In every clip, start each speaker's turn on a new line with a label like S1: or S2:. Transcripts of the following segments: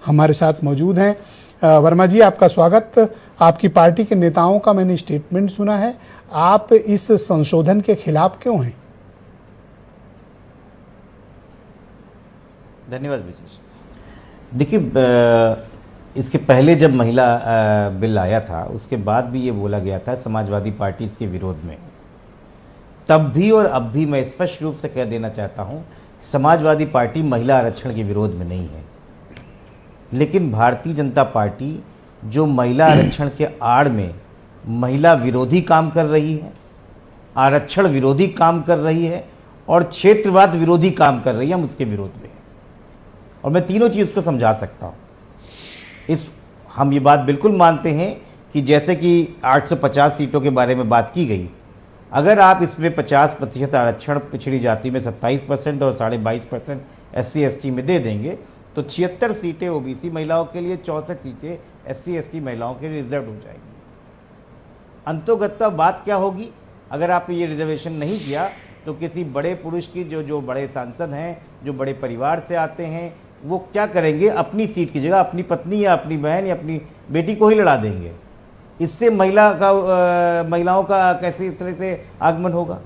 S1: हमारे साथ मौजूद हैं। वर्मा जी, आपका स्वागत। आपकी पार्टी के नेताओं का मैंने स्टेटमेंट सुना है, आप इस संशोधन के खिलाफ क्यों हैं?
S2: धन्यवाद ब्रिजेश। देखिए, इसके पहले जब महिला बिल आया था उसके बाद भी ये बोला गया था समाजवादी पार्टी इसके विरोध में। तब भी और अब भी मैं स्पष्ट रूप से कह देना चाहता हूँ, समाजवादी पार्टी महिला आरक्षण के विरोध में नहीं है। लेकिन भारतीय जनता पार्टी जो महिला आरक्षण के आड़ में महिला विरोधी काम कर रही है, आरक्षण विरोधी काम कर रही है और क्षेत्रवाद विरोधी काम कर रही है, हम उसके विरोध में हैं। और मैं तीनों चीज़ को समझा सकता हूँ। हम ये बात बिल्कुल मानते हैं कि जैसे कि 850 सीटों के बारे में बात की गई, अगर आप इसमें 50% आरक्षण पिछड़ी जाति में 27% और 22.5% SC ST में दे देंगे तो 76 सीटें OBC महिलाओं के लिए, 64 सीटें SC ST महिलाओं के लिए रिजर्व हो जाएंगी। अंतोगत्वा बात क्या होगी, अगर आपने ये रिजर्वेशन नहीं किया तो किसी बड़े पुरुष की जो बड़े सांसद हैं, जो बड़े परिवार से आते हैं, वो क्या करेंगे, अपनी सीट की जगह अपनी पत्नी या अपनी बहन या अपनी बेटी को ही लड़ा देंगे। इससे महिलाओं का कैसे इस तरह से आगमन होगा?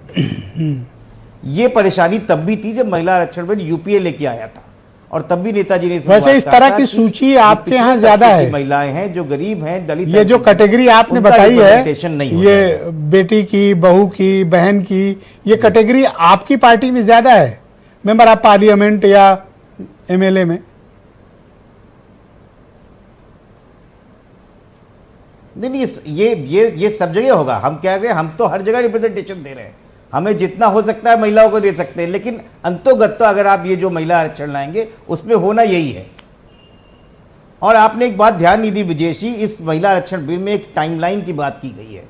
S2: ये परेशानी तब भी थी जब महिला आरक्षण बिल यूपीए लेके आया था, और तब भी नेताजी ने
S1: वैसे इस तरह की सूची आपके यहाँ ज्यादा है।
S2: महिलाएं हैं जो गरीब हैं, दलित,
S1: ये जो कैटेगरी आपने बताई है,
S2: नहीं
S1: ये बेटी की, बहू की, बहन की, ये कैटेगरी आपकी पार्टी में ज्यादा है, मेंबर ऑफ पार्लियामेंट या MLA में?
S2: नहीं, ये सब जगह होगा। हम क्या कह रहे हैं, हम तो हर जगह रिप्रेजेंटेशन दे रहे हैं, हमें जितना हो सकता है महिलाओं को दे सकते हैं, लेकिन अंतोगत्वा अगर आप ये जो महिला आरक्षण लाएंगे उसमें होना यही है। और आपने एक बात ध्यान नहीं दी विजय जी, इस महिला आरक्षण बिल में एक टाइमलाइन की बात की गई है।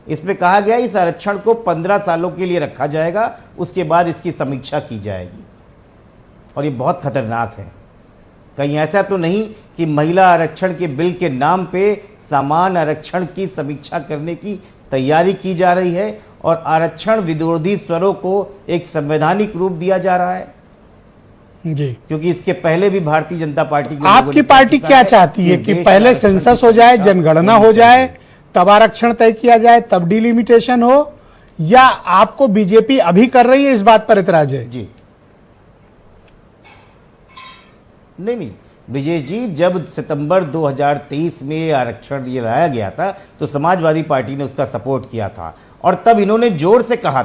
S2: इसमें कहा गया इस आरक्षण को 15 सालों के लिए रखा जाएगा, उसके बाद इसकी समीक्षा की जाएगी। और ये बहुत खतरनाक है। कहीं ऐसा तो नहीं कि महिला आरक्षण के बिल के नाम पे समान आरक्षण की समीक्षा करने की तैयारी की जा रही है और आरक्षण विरोधी स्वरों को एक संवैधानिक रूप दिया जा रहा है
S1: जी।
S2: क्योंकि इसके पहले भी भारतीय जनता पार्टी की
S1: आपकी पार्टी क्या चाहती है कि पहले सेंसस हो जाए, जनगणना हो जाए, तब आरक्षण तय किया जाए, तब डिलिमिटेशन हो, या आपको बीजेपी अभी कर रही है इस बात पर इतराज है?
S2: जी नहीं विजय जी, जब सितंबर 2023 में आरक्षण ये लाया गया था तो समाजवादी पार्टी ने उसका सपोर्ट किया था और तब इन्होंने जोर से कहा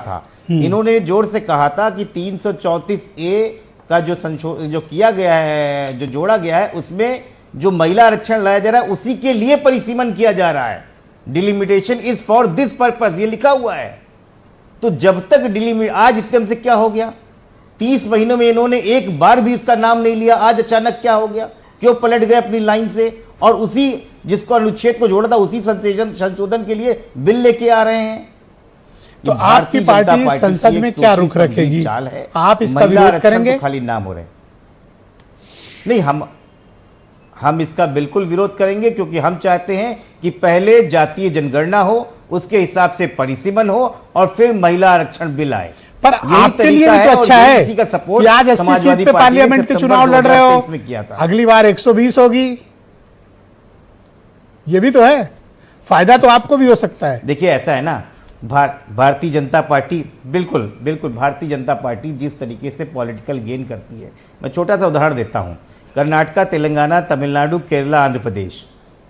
S2: था कि 334A का जो किया गया है, जो जोड़ा गया है, उसमें जो महिला आरक्षण लाया जा रहा है उसी के लिए परिसीमन किया जा रहा है। Delimitation is for this purpose, ये लिखा हुआ है। तो जब तक डिलिमिट, आज एकदम से क्या हो गया, 30 महीनों में इन्होंने एक बार भी उसका नाम नहीं लिया, आज अचानक क्या हो गया, क्यों पलट गए अपनी लाइन से? और उसी जिसको अनुच्छेद को जोड़ा था उसी संशोधन के लिए बिल लेके आ रहे हैं।
S1: तो आपकी पार्टी संसद में क्या रुख रखेगी? आप इसका विरोध करेंगे?
S2: तो खाली नाम हो रहे नहीं, हम इसका बिल्कुल विरोध करेंगे क्योंकि हम चाहते हैं कि पहले जातीय जनगणना हो, उसके हिसाब से परिसीमन हो और फिर महिला आरक्षण बिल आए।
S1: पर आपके लिए भी तो अच्छा है कि आज 80 सीट पे पार्लियामेंट के चुनाव लड़ रहे हो, अगली बार 120 होगी, ये भी तो है, फायदा तो आपको भी हो सकता है।
S2: देखिए ऐसा है ना, भारतीय जनता पार्टी बिल्कुल भारतीय जनता पार्टी जिस तरीके से पॉलिटिकल गेन करती है, मैं छोटा सा उदाहरण देता हूं। कर्नाटका, तेलंगाना, तमिलनाडु, केरला, आंध्र प्रदेश।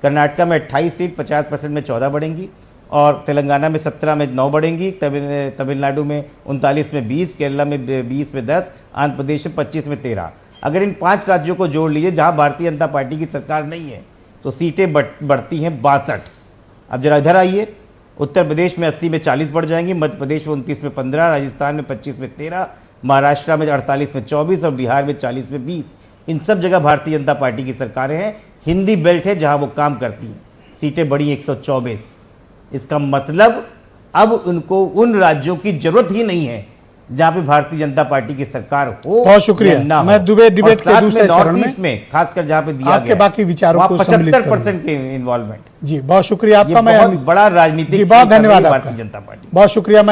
S2: कर्नाटका में 28 सीट 50% में 14 बढ़ेंगी और तेलंगाना में 17 में 9 बढ़ेंगी, तमिलनाडु में 39 में 20, केरला में 20 में 10, आंध्र प्रदेश में 25 में 13। अगर इन 5 राज्यों को जोड़ लीजिए जहां भारतीय जनता पार्टी की सरकार नहीं है तो सीटें बढ़ती हैं 62। अब जरा इधर आइए, उत्तर प्रदेश में 80 में 40 बढ़ जाएंगी, मध्य प्रदेश में 29 में 15, राजस्थान में 25 में 13, महाराष्ट्र में 48 में 24 और बिहार में 40 में 20। इन सब जगह भारतीय जनता पार्टी की सरकारें हैं। हिंदी बेल्ट है जहां वो काम करती हैं, सीटें बढ़ी 124। इसका मतलब अब उनको उन राज्यों की जरूरत ही नहीं है जहां पे भारतीय जनता पार्टी की सरकार हो।
S1: बहुत शुक्रिया। मैं दुबे डिबेट के दूसरे चरण
S2: में खासकर जहां पे दिया
S1: आपके बाकी विचारों को
S2: 75% के इन्वॉल्वमेंट।
S1: जी बहुत शुक्रिया आपका।
S2: बहुत बड़ा राजनीतिक,
S1: बहुत धन्यवाद
S2: भारतीय जनता पार्टी।
S1: बहुत शुक्रिया।